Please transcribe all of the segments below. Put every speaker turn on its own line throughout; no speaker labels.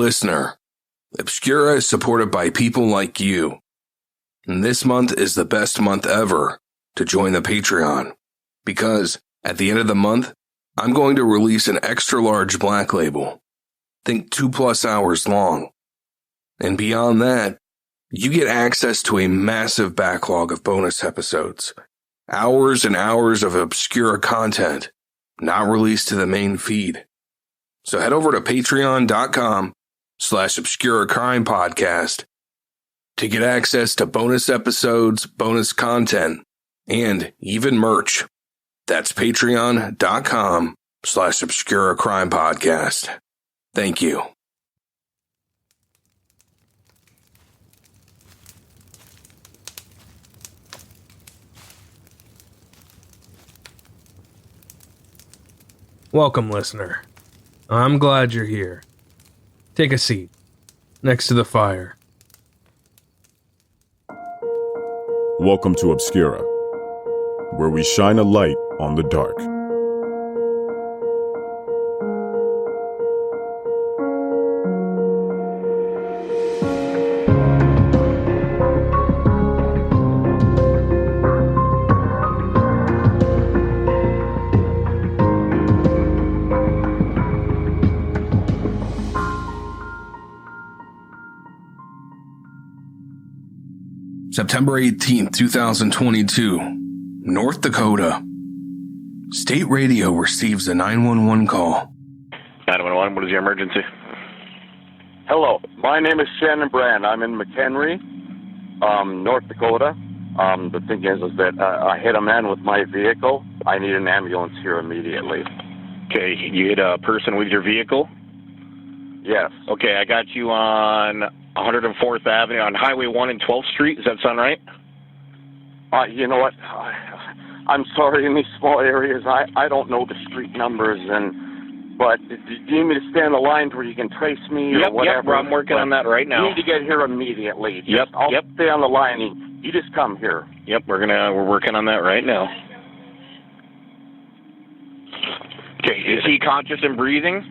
Listener, Obscura is supported by people like you. And this month is the best month ever to join the Patreon. Because at the end of the month, I'm going to release an extra large black label. Think 2+ hours long. And beyond that, you get access to a massive backlog of bonus episodes. Hours and hours of Obscura content, not released to the main feed. So head over to patreon.com/Obscura Crime Podcast to get access to bonus episodes, bonus content, and even merch. That's patreon.com/Obscura Crime Podcast. Thank you.
Welcome, listener. I'm glad you're here. Take a seat next to the fire.
Welcome to Obscura, where we shine a light on the dark.
September 18th, 2022, North Dakota. State radio receives a 911 call.
911, what is your emergency?
Hello, my name is Shannon Brand. I'm in McHenry, North Dakota. The thing is that I hit a man with my vehicle. I need an ambulance here immediately.
Okay, you hit a person with your vehicle?
Yes.
Okay, I got you on 104th Avenue on Highway 1 and 12th Street. Does that sound right?
You know what? I'm sorry, in these small areas, I don't know the street numbers, but do you need me to stay on the line where you can trace me or whatever?
Yep, I'm working on that right now.
You need to get here immediately.
I'll
stay on the line. You just come here.
Yep, we're working on that right now. Okay, is he conscious and breathing?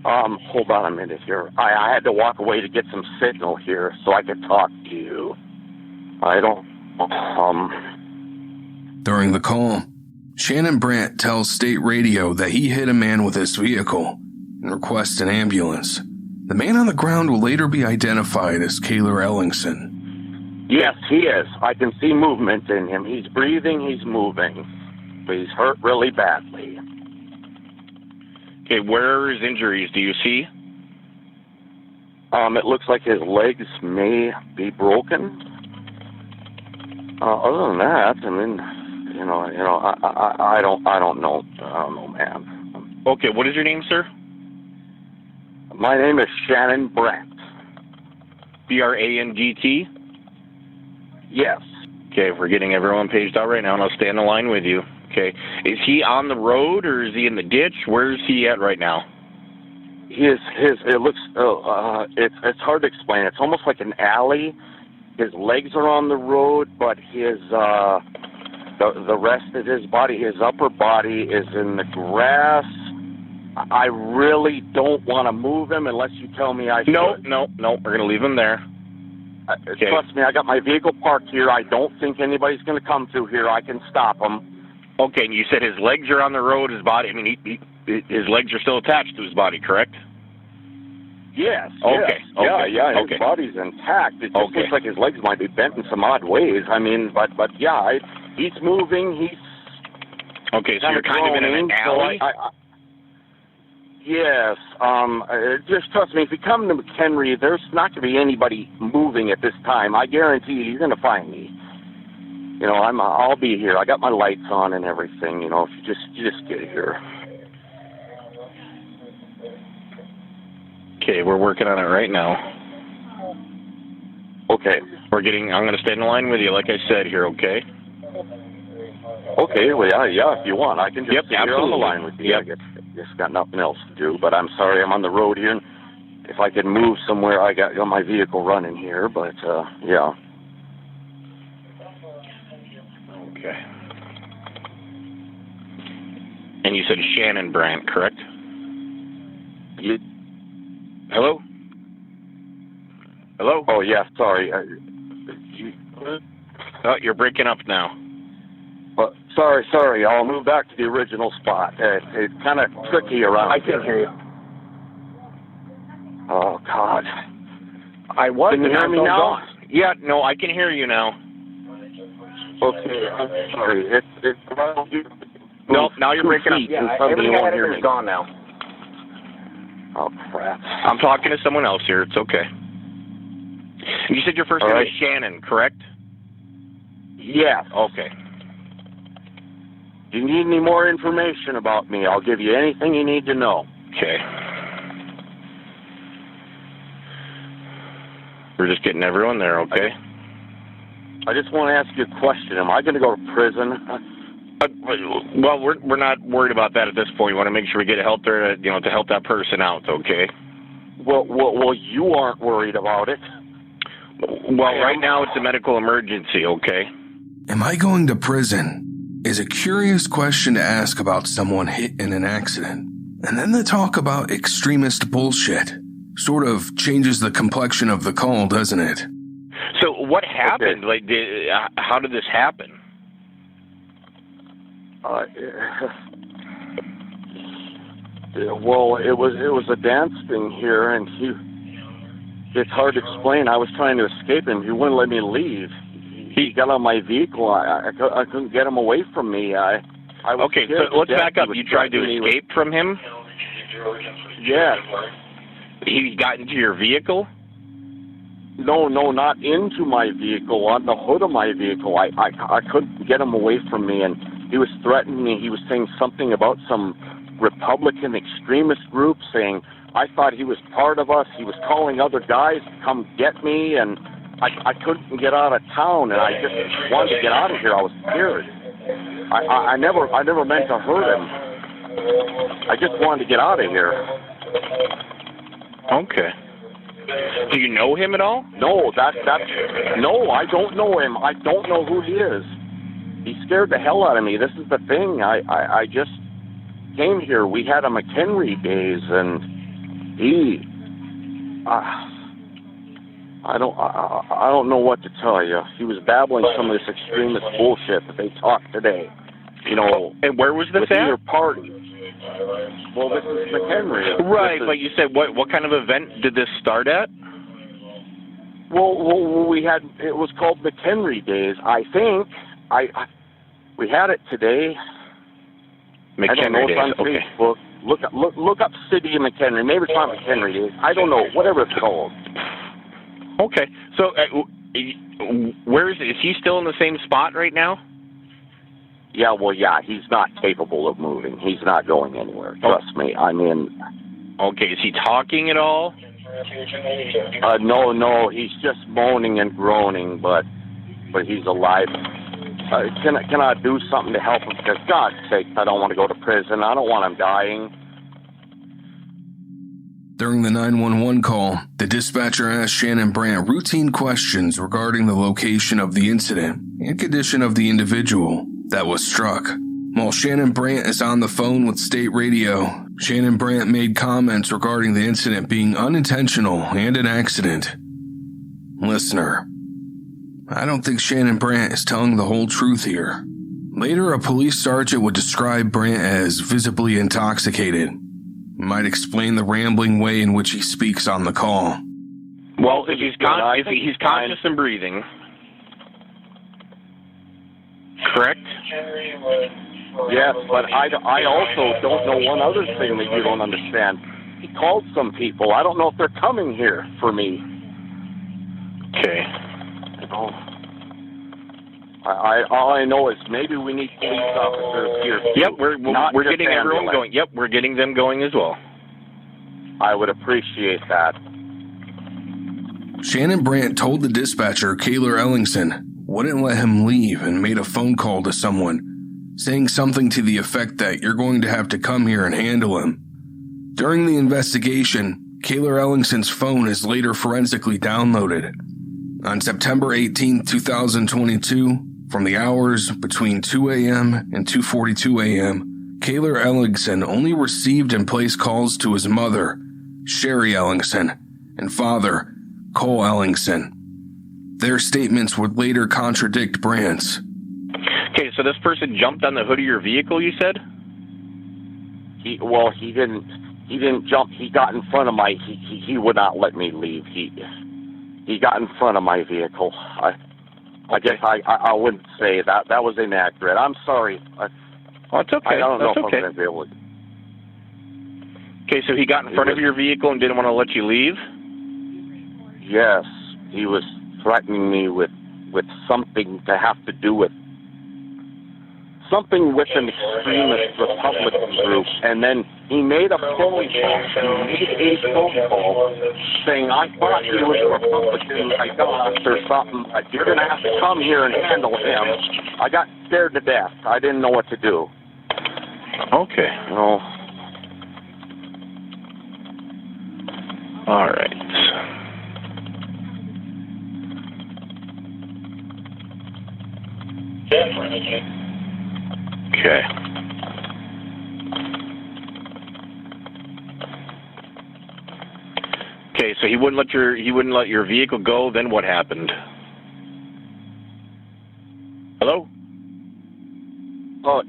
Hold on a minute here. I had to walk away to get some signal here so I could talk to you.
During the call, Shannon Brand tells state radio that he hit a man with his vehicle and requests an ambulance. The man on the ground will later be identified as Cayler Ellingson.
Yes, he is. I can see movement in him. He's breathing, he's moving. But he's hurt really badly.
Okay, where are his injuries? Do you see?
It looks like his legs may be broken. Other than that, I mean, I don't know. I don't know, man.
Okay, what is your name, sir?
My name is Shannon Brand.
B-R-A-N-D-T?
Yes.
Okay, we're getting everyone paged out right now, and I'll stay on the line with you. Okay, is he on the road or is he in the ditch? Where is he at right now?
It looks, it's hard to explain. It's almost like an alley. His legs are on the road, but the rest of his body, his upper body is in the grass. I really don't want to move him unless you tell me I should.
No, we're going to leave him there.
Okay. Trust me, I got my vehicle parked here. I don't think anybody's going to come through here. I can stop him.
Okay, and you said his legs are on the road, his body, his legs are still attached to his body, correct?
Yes.
Okay.
Yes. Yeah. His body's intact. It just looks like his legs might be bent in some odd ways. I mean, but yeah, he's moving. He's
okay. So you're kind of in an alley.
Yes. Just trust me. If you come to McHenry, there's not going to be anybody moving at this time. I guarantee you're going to find me. You know, I'll be here. I got my lights on and everything. You know, if you just get here.
Okay, we're working on it right now.
Okay.
I'm going to stay in the line with you, like I said here, okay?
Okay, well, yeah, if you want. I can just sit here on the line with you.
Yep.
I just got nothing else to do, but I'm sorry I'm on the road here. If I could move somewhere, I got my vehicle running here, but, yeah.
Okay. And you said Shannon Brand, correct? Hello? Hello?
Oh, yeah, sorry.
Oh, you're breaking up now.
Sorry. I'll move back to the original spot. It's kind of tricky around.
I can hear you.
Oh, God.
I was.
Can you hear me now?
Yeah, no, I can hear you now.
Okay, I'm sorry. It's around you.
No, now you're breaking up.
Yeah, everything I had is gone now.
Oh, crap.
I'm talking to someone else here. It's okay. You said your first name is Shannon, correct?
Yeah.
Okay.
If you need any more information about me, I'll give you anything you need to know.
Okay. We're just getting everyone there, okay?
I just want to ask you a question. Am I going to go to prison?
Well, we're not worried about that at this point. We want to make sure we get help there, to help that person out, okay?
Well, you aren't worried about it.
Well, right now it's a medical emergency, okay?
Am I going to prison? Is a curious question to ask about someone hit in an accident. And then the talk about extremist bullshit sort of changes the complexion of the call, doesn't it?
So what happened?
Okay.
How did this happen?
Well, it was a dance thing here, and it's hard to explain. I was trying to escape him. He wouldn't let me leave. He got on my vehicle. I couldn't get him away from me. I was
okay, so let's back up. You tried to escape from him?
Yeah.
He got into your vehicle?
No, not into my vehicle. On the hood of my vehicle. I couldn't get him away from me, and he was threatening me. He was saying something about some Republican extremist group, saying I thought he was part of us. He was calling other guys to come get me, and I couldn't get out of town, and I just wanted to get out of here. I was scared. I never meant to hurt him. I just wanted to get out of here.
Okay. Do you know him at all?
No, no, I don't know him. I don't know who he is. He scared the hell out of me. This is the thing. I just came here. We had a McHenry days, and he. I don't know what to tell you. He was babbling some of this extremist bullshit that they talked today.
And where was this at?
Your party. Well, this is McHenry.
Right, but you said what kind of event did this start at?
Well, it was called McHenry Days. I think we had it today.
McHenry
I don't know,
Days.
it's on
Okay.
Facebook. Look up City of McHenry. Maybe it's not McHenry Days. I don't know. Whatever it's called.
Okay. So, where is he still in the same spot right now?
Yeah, he's not capable of moving. He's not going anywhere. Trust me. I mean...
Okay, is he talking at all?
No, he's just moaning and groaning, but he's alive. Can I do something to help him? For God's sake, I don't want to go to prison. I don't want him dying.
During the 911 call, the dispatcher asked Shannon Brand routine questions regarding the location of the incident and condition of the individual that was struck. While Shannon Brand is on the phone with state radio, Shannon Brand made comments regarding the incident being unintentional and an accident. Listener, I don't think Shannon Brand is telling the whole truth here. Later, a police sergeant would describe Brand as visibly intoxicated. Might explain the rambling way in which he speaks on the call.
Well, if he's conscious and breathing, correct?
Yes, but I also don't know one other thing that you don't understand. He called some people. I don't know if they're coming here for me.
Okay.
All I know is maybe we need police officers here.
Yep, we're getting everyone going. Yep, we're getting them going as well.
I would appreciate that.
Shannon Brand told the dispatcher, Cayler Ellingson, wouldn't let him leave and made a phone call to someone, saying something to the effect that you're going to have to come here and handle him. During the investigation, Cayler Ellingson's phone is later forensically downloaded. On September 18, 2022, from the hours between 2 a.m. and 2:42 a.m., Cayler Ellingson only received and placed calls to his mother, Sherry Ellingson, and father, Cole Ellingson. Their statements would later contradict Brand's.
Okay, so this person jumped on the hood of your vehicle, you said?
He didn't jump. He got in front of my. He would not let me leave. He got in front of my vehicle. I guess I wouldn't say that. That was inaccurate. I'm sorry.
It's okay.
I don't know
That's
if
okay.
I'm going to be able to.
Okay, so he got in front of your vehicle and didn't want to let you leave?
Yes, he was threatening me with something to have to do with something with an extremist Republican group, and then he made a phone call saying, I thought he was a Republican, I thought, or something, but you're going to have to come here and handle him. I got scared to death. I didn't know what to do.
Okay.
No.
All right. Okay. Okay, so he wouldn't let your vehicle go. Then what happened? Hello?
Oh,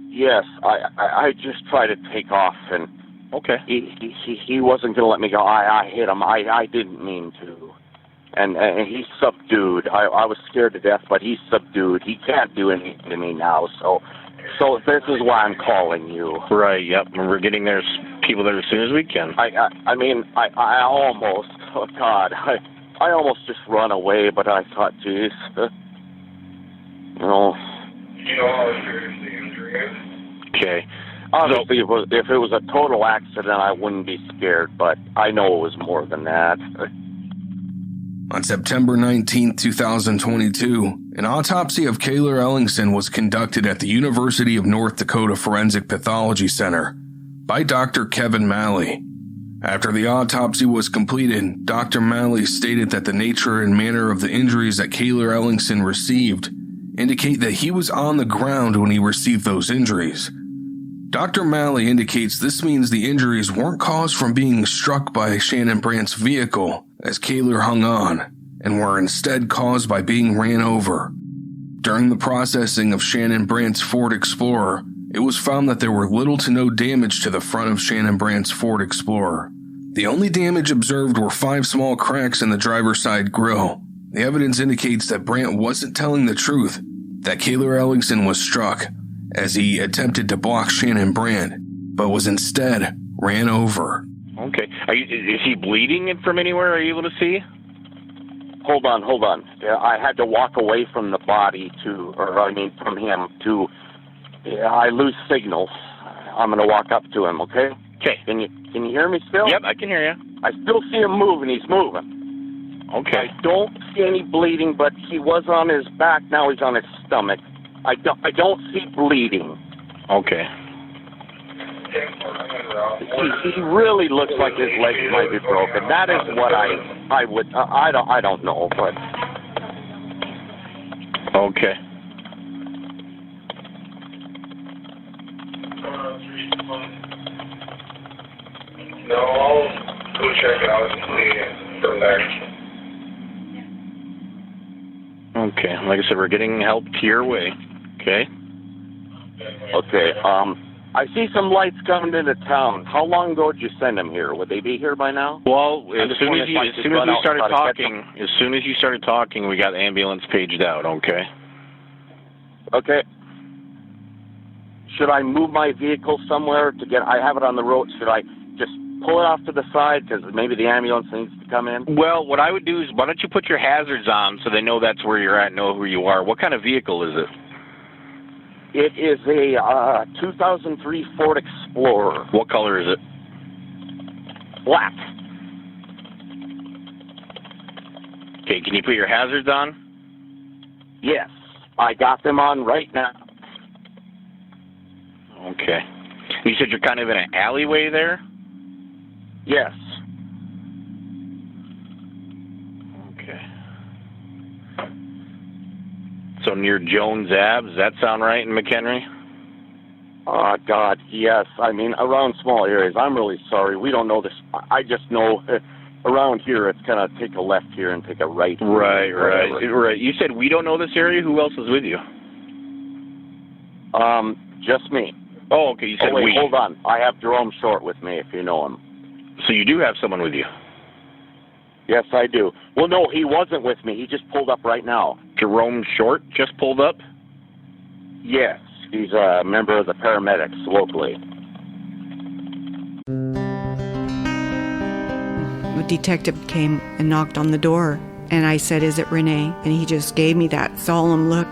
yes. I just tried to take off, and
Okay.
he wasn't going to let me go. I hit him. I didn't mean to. And he's subdued. I was scared to death, but he's subdued. He can't do anything to me now. So this is why I'm calling you.
Right. Yep. And we're getting there, people there as soon as we can.
I mean, I almost. Oh God, I almost just run away, but I thought, geez, you know.
You know how serious the injury is?
Okay.
Obviously, if it was a total accident, I wouldn't be scared, but I know it was more than that.
On September 19, 2022, an autopsy of Cayler Ellingson was conducted at the University of North Dakota Forensic Pathology Center by Dr. Kevin Malley. After the autopsy was completed, Dr. Malley stated that the nature and manner of the injuries that Cayler Ellingson received indicate that he was on the ground when he received those injuries. Dr. Malley indicates this means the injuries weren't caused from being struck by Shannon Brand's vehicle as Cayler hung on, and were instead caused by being ran over. During the processing of Shannon Brand's Ford Explorer, it was found that there were little to no damage to the front of Shannon Brand's Ford Explorer. The only damage observed were 5 small cracks in the driver's side grille. The evidence indicates that Brand wasn't telling the truth, that Cayler Ellingson was struck as he attempted to block Shannon Brand, but was instead ran over.
Okay. Is he bleeding from anywhere? Are you able to see?
Hold on. Yeah, I had to walk away from the body from him to. I lose signal. I'm going to walk up to him. Okay.
Okay.
Can you hear me still?
Yep, I can hear you.
I still see him moving. He's moving.
Okay.
I don't see any bleeding, but he was on his back. Now he's on his stomach. I don't see bleeding.
Okay.
He really looks like his legs might be broken. That is what I don't know, but
okay.
No, I'll go check it out and see from there.
Okay. Like I said, we're getting help to your way. Okay.
Okay. I see some lights coming into town. How long ago did you send them here? Would they be here by now?
Well, as soon as you started talking, we got the ambulance paged out. Okay.
Okay. Should I move my vehicle somewhere to get? I have it on the road. Should I just pull it off to the side because maybe the ambulance needs to come in?
Well, what I would do is, why don't you put your hazards on so they know that's where you're at, know who you are. What kind of vehicle is it?
It is a 2003 Ford Explorer.
What color is it?
Black.
Okay, can you put your hazards on?
Yes, I got them on right now.
Okay. You said you're kind of in an alleyway there?
Yes.
Okay. So near Jones Ave, does that sound right in McHenry?
God, yes. I mean, around small areas. I'm really sorry. We don't know this. I just know around here it's kind of take a left here and take a right.
Right. You said we don't know this area. Who else is with you?
Just me.
Oh, okay. You said
wait,
we.
Hold on. I have Jerome Short with me, if you know him.
So you do have someone with you?
Yes, I do. Well, no, he wasn't with me. He just pulled up right now.
Jerome Short just pulled up?
Yes. He's a member of the paramedics locally.
A detective came and knocked on the door, and I said, "Is it Renee?" And he just gave me that solemn look.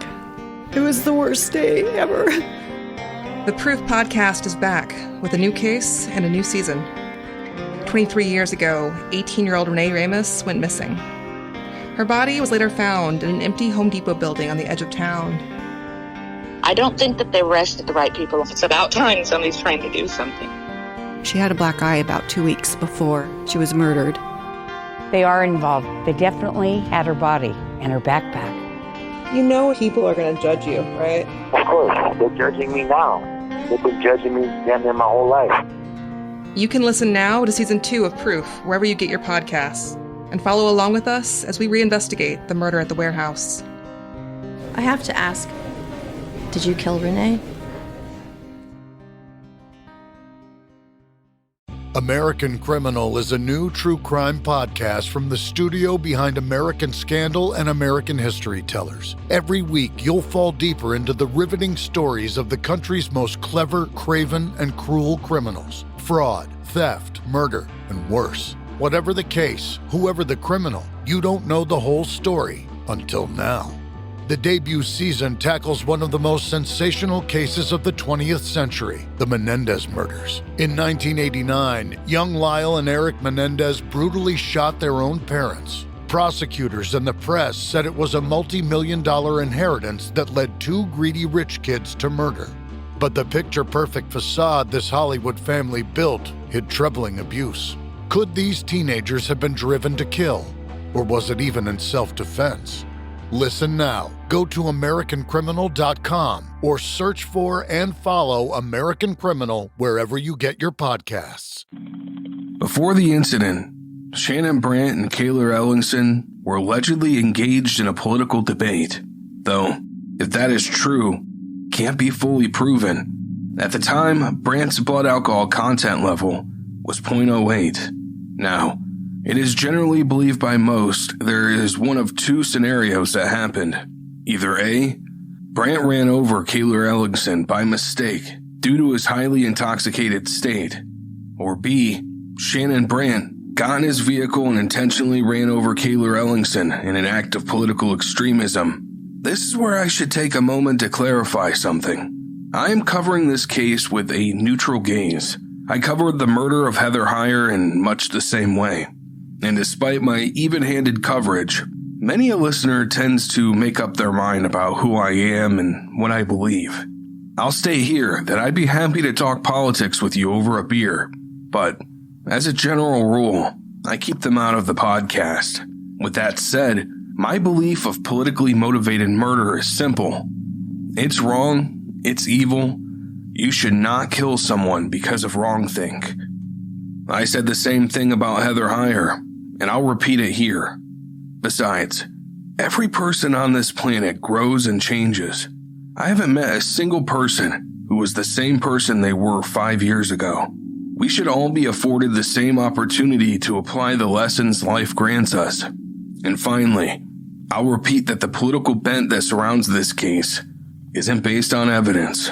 It was the worst day ever.
The Proof podcast is back with a new case and a new season. 23 years ago, 18-year-old Renee Ramos went missing. Her body was later found in an empty Home Depot building on the edge of town.
I don't think that they arrested the right people. It's about time somebody's trying to do something.
She had a black eye about 2 weeks before she was murdered.
They are involved. They definitely had her body and her backpack.
You know people are going to judge you, right?
Of course. They're judging me now. They've been judging me damn near my whole life.
You can listen now to Season 2 of Proof, wherever you get your podcasts, and follow along with us as we reinvestigate the murder at the warehouse.
I have to ask, did you kill Renee?
American Criminal is a new true crime podcast from the studio behind American Scandal and American History Tellers. Every week, you'll fall deeper into the riveting stories of the country's most clever, craven, and cruel criminals. Fraud, theft, murder, and worse. Whatever the case, whoever the criminal, you don't know the whole story until now. The debut season tackles one of the most sensational cases of the 20th century, the Menendez murders. In 1989, young Lyle and Eric Menendez brutally shot their own parents. Prosecutors and the press said it was a multi-million-dollar inheritance that led two greedy rich kids to murder. But the picture-perfect facade this Hollywood family built hid troubling abuse. Could these teenagers have been driven to kill? Or was it even in self-defense? Listen now. Go to AmericanCriminal.com or search for and follow American Criminal wherever you get your podcasts.
Before the incident, Shannon Brand and Cayler Ellingson were allegedly engaged in a political debate, though, if that is true, can't be fully proven. At the time, Brandt's blood alcohol content level was 0.08. Now, it is generally believed by most there is one of two scenarios that happened. Either A, Brandt ran over Cayler Ellingson by mistake due to his highly intoxicated state, or B, Shannon Brand got in his vehicle and intentionally ran over Cayler Ellingson in an act of political extremism. This is where I should take a moment to clarify something. I am covering this case with a neutral gaze. I covered the murder of Heather Heyer in much the same way. And despite my even-handed coverage, many a listener tends to make up their mind about who I am and what I believe. I'll stay here that I'd be happy to talk politics with you over a beer, but as a general rule, I keep them out of the podcast. With that said, my belief of politically motivated murder is simple. It's wrong, it's evil, you should not kill someone because of wrongthink. I said the same thing about Heather Heyer, and I'll repeat it here. Besides, every person on this planet grows and changes. I haven't met a single person who was the same person they were 5 years ago. We should all be afforded the same opportunity to apply the lessons life grants us. And finally, I'll repeat that the political bent that surrounds this case isn't based on evidence.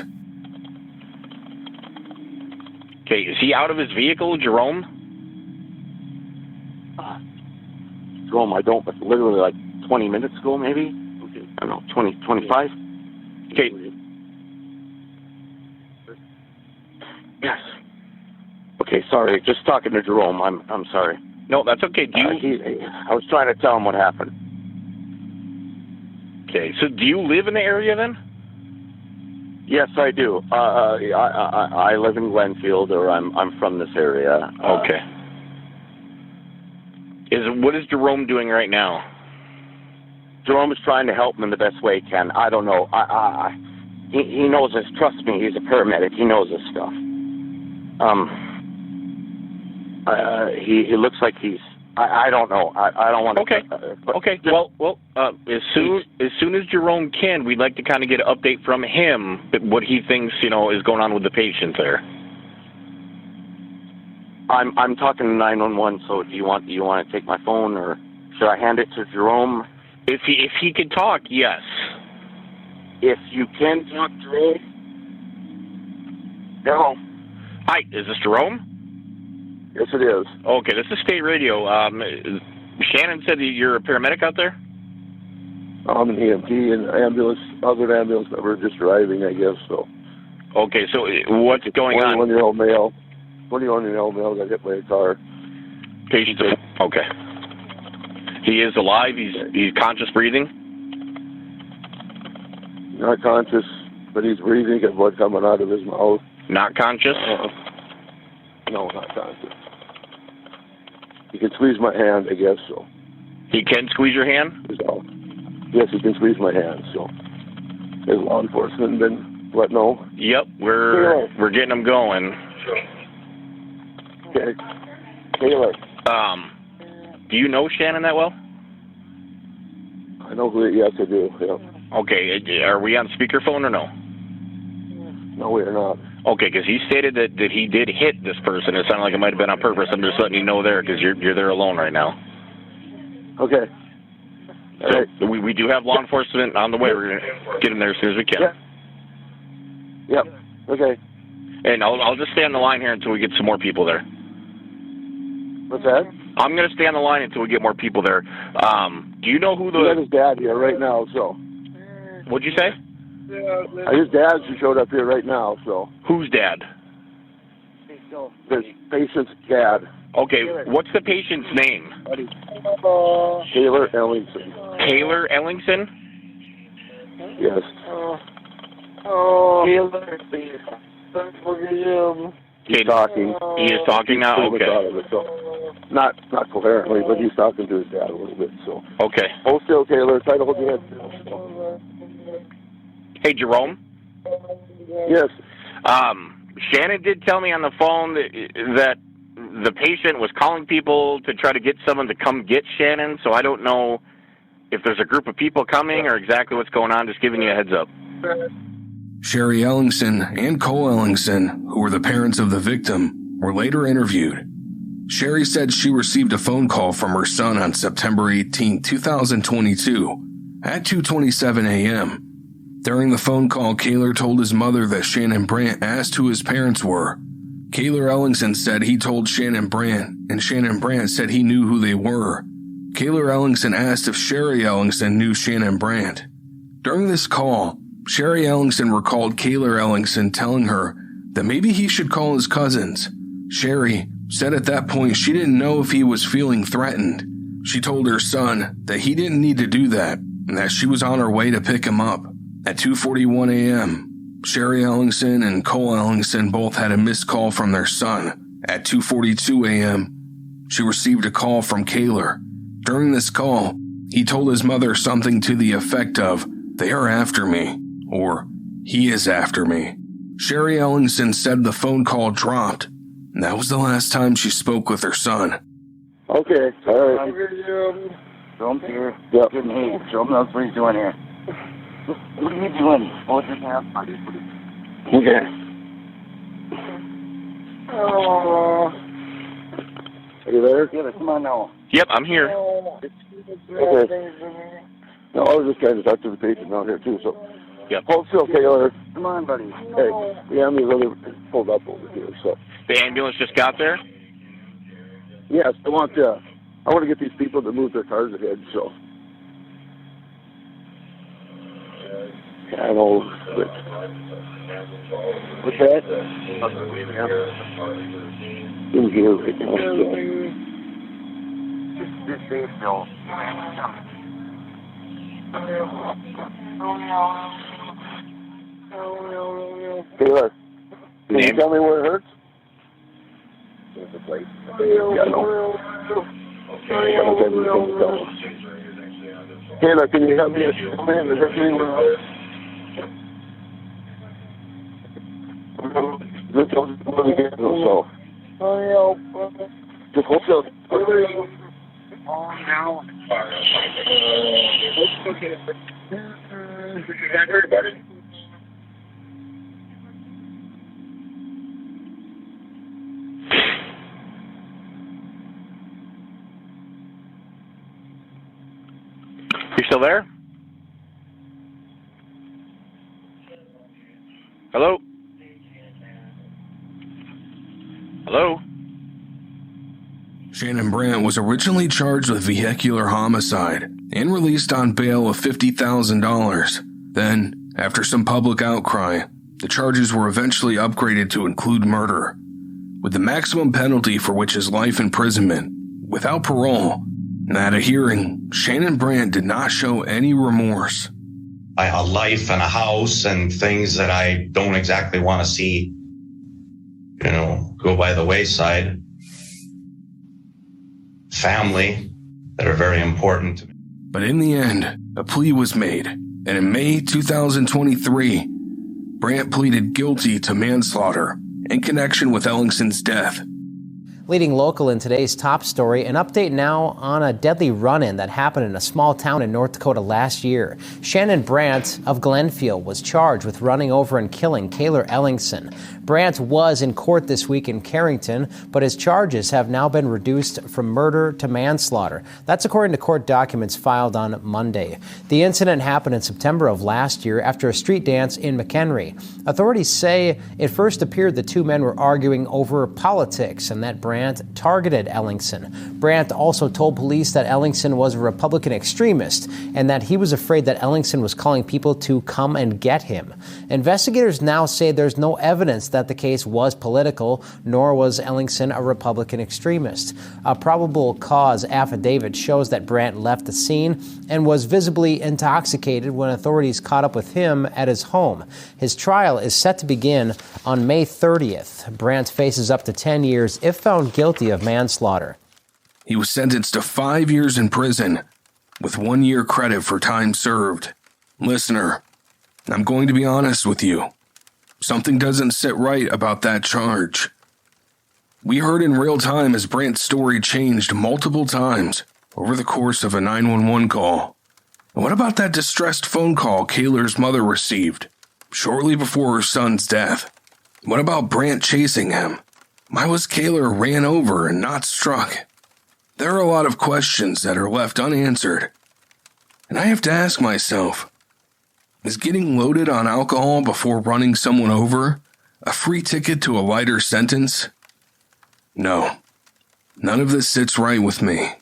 Okay, is he out of his vehicle, Jerome?
Jerome, I don't, but literally like 20 minutes ago, maybe? Okay. I don't know, 20, 25?
Okay.
Yes. Okay, sorry, just talking to Jerome. I'm sorry.
No, that's okay.
I was trying to tell him what happened.
Okay, so do you live in the area then?
Yes, I do. I live in Glenfield, or I'm from this area.
Okay. What is Jerome doing right now?
Jerome is trying to help him in the best way he can. I don't know. he knows this. Trust me, he's a paramedic. He knows this stuff. He looks like he's. I don't know. I don't want to.
Okay. Okay. Well. As soon as Jerome can, we'd like to kind of get an update from him what he thinks is going on with the patient there.
I'm talking to 911. So do you want to take my phone, or should I hand it to Jerome?
If he could talk, yes.
If you can talk, Jerome. Hello.
Hi, is this Jerome?
Yes, it is.
Okay, this is State Radio. Shannon said that you're a paramedic out there?
I'm an EMT and other ambulance member just driving, I guess, so.
Okay, so what's going on?
21-year-old male. 21-year-old male got hit by a car.
Patient. Okay. He is alive? He's conscious breathing?
Not conscious, but he's breathing, got blood coming out of his mouth.
Not conscious?
No, not conscious. He can squeeze my hand, I guess, so.
He can squeeze your hand?
So, yes, he can squeeze my hand, so. Has law enforcement been let know?
Yep, we're getting them going.
Okay. Cayler.
Do you know Shannon that well?
I know who, yes, I do, yeah.
Okay, are we on speakerphone or no?
No, we are not.
Okay, because he stated that he did hit this person. It sounded like it might have been on purpose. I'm just letting you know there because you're there alone right now.
Okay.
So we do have law enforcement on the way. We're going to get them there as soon as we can.
Yep. Okay.
And I'll just stay on the line here until we get some more people there.
What's that?
I'm going to stay on the line until we get more people there. Do you know who the...
We got his dad here right now, so...
What'd you say?
His dad showed up here right now, so...
Whose dad?
The patient's dad.
Okay, what's the patient's name?
Cayler Ellingson.
Cayler Ellingson?
Yes. He's talking.
He is talking now? Okay.
Not coherently, but he's talking to his dad a little bit, so...
Okay.
Hold still, Cayler. Try to hold your head still.
Hey, Jerome?
Yes.
Shannon did tell me on the phone that the patient was calling people to try to get someone to come get Shannon, so I don't know if there's a group of people coming or exactly what's going on. Just giving you a heads up.
Sherry Ellingson and Cole Ellingson, who were the parents of the victim, were later interviewed. Sherry said she received a phone call from her son on September 18, 2022, at 2:27 a.m. During the phone call, Cayler told his mother that Shannon Brand asked who his parents were. Cayler Ellingson said he told Shannon Brand, and Shannon Brand said he knew who they were. Cayler Ellingson asked if Sherry Ellingson knew Shannon Brand. During this call, Sherry Ellingson recalled Cayler Ellingson telling her that maybe he should call his cousins. Sherry said at that point she didn't know if he was feeling threatened. She told her son that he didn't need to do that and that she was on her way to pick him up. At 2:41 a.m., Sherry Ellingson and Cole Ellingson both had a missed call from their son. At 2:42 a.m., she received a call from Cayler. During this call, he told his mother something to the effect of, "They are after me," or "He is after me." Sherry Ellingson said the phone call dropped, and that was the last time she spoke with her son.
Okay, all right.
Joe's here.
Yep.
Hey, Joe knows what he's doing here. What are you doing? Hold your hand.
Okay. Are you there?
Yeah, come on now.
Yep, I'm here.
Okay. No, I was just trying to talk to the patient down here, too, so...
Yep.
Hold still, Cayler.
Come on, buddy.
Hey, the ambulance pulled up over here, so...
The ambulance just got there?
Yes, I want to get these people to move their cars ahead, so... I know, but... What's that? In here right now, so...
Just stay still.
Cayler, can you tell me where it hurts?
There's a place.
Yeah, no. Cayler, can you help me? Is there anywhere else? So, just hold still.
You still there? Hello? Hello?
Shannon Brand was originally charged with vehicular homicide and released on bail of $50,000. Then, after some public outcry, the charges were eventually upgraded to include murder, with the maximum penalty for which is life imprisonment, without parole. And at a hearing, Shannon Brand did not show any remorse.
A life and a house and things that I don't exactly want to see, go by the wayside. Family that are very important to me.
But in the end, a plea was made, and in May 2023, Brand pleaded guilty to manslaughter in connection with Ellingson's death.
Leading local in today's top story, an update now on a deadly run-in that happened in a small town in North Dakota last year. Shannon Brand of Glenfield was charged with running over and killing Cayler Ellingson. Brand was in court this week in Carrington, but his charges have now been reduced from murder to manslaughter. That's according to court documents filed on Monday. The incident happened in September of last year after a street dance in McHenry. Authorities say it first appeared the two men were arguing over politics and that Brand targeted Ellingson. Brand also told police that Ellingson was a Republican extremist and that he was afraid that Ellingson was calling people to come and get him. Investigators now say there's no evidence that the case was political, nor was Ellingson a Republican extremist. A probable cause affidavit shows that Brand left the scene and was visibly intoxicated when authorities caught up with him at his home. His trial is set to begin on May 30th. Brand faces up to 10 years if found guilty of manslaughter.
He was sentenced to 5 years in prison, with 1 year credit for time served. Listener, I'm going to be honest with you. Something doesn't sit right about that charge. We heard in real time as Brand's story changed multiple times over the course of a 911 call. And what about that distressed phone call Cayler's mother received shortly before her son's death? What about Brand chasing him? Why was Cayler ran over and not struck? There are a lot of questions that are left unanswered. And I have to ask myself, is getting loaded on alcohol before running someone over a free ticket to a lighter sentence? No, none of this sits right with me.